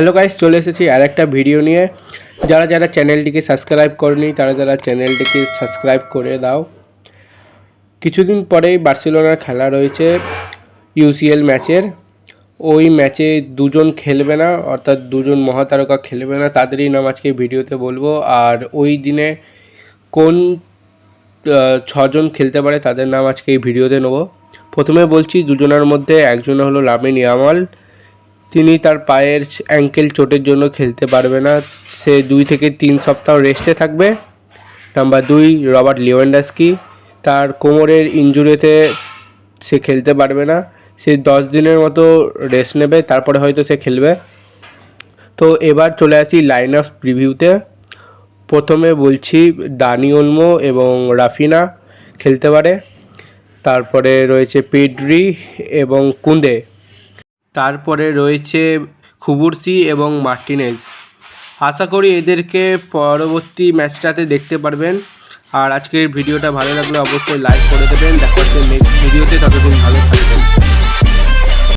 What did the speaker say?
Hello guys, চলে এসেছি আর একটা ভিডিও নিয়ে। যারা যারা চ্যানেলটিকে সাবস্ক্রাইব করনি তারা চ্যানেলটিকে সাবস্ক্রাইব করে দাও। কিছুদিন পরেই বার্সেলোনার খেলা রয়েছে ইউসিএল ম্যাচের। ওই ম্যাচে দুজন খেলবে না, অর্থাৎ দুজন মহাতারকা খেলবে না, তাদেরই নাম আজকে ভিডিওতে বলবো। আর ওই দিনে কোন ছজন খেলতে পারে তাদের নাম আজকে এই ভিডিওতে নেবো। প্রথমে বলছি, দুজনের মধ্যে একজন হলো লামিন ইয়ামাল। তিনি তার পায়ের অ্যাঙ্কেল চোটের জন্য খেলতে পারবে না, সে 2 থেকে 3 সপ্তাহ রেস্টে থাকবে। Number 2, Robert Lewandowski. তার কোমরের ইনজুরিতে সে খেলতে পারবে না, সে 10 দিনের মতো রেস্ট নেবে, তারপরে হয়তো সে খেলবে। তো এবার চলে আসি লাইন আপ প্রিভিউতে। প্রথমে বলছি দানি ওলমো এবং রাফিনা খেলতে পারে। তারপরে রয়েছে পেড্রি এবং কুন্দে। তারপরে রয়েছে কুবার্সি এবং মার্টিনেজ। আশা করি এদেরকে পরবর্তী ম্যাচটাতে দেখতে পারবেন। আর আজকের ভিডিওটা ভালো লাগলে অবশ্যই লাইক করে দেবেন। দেখা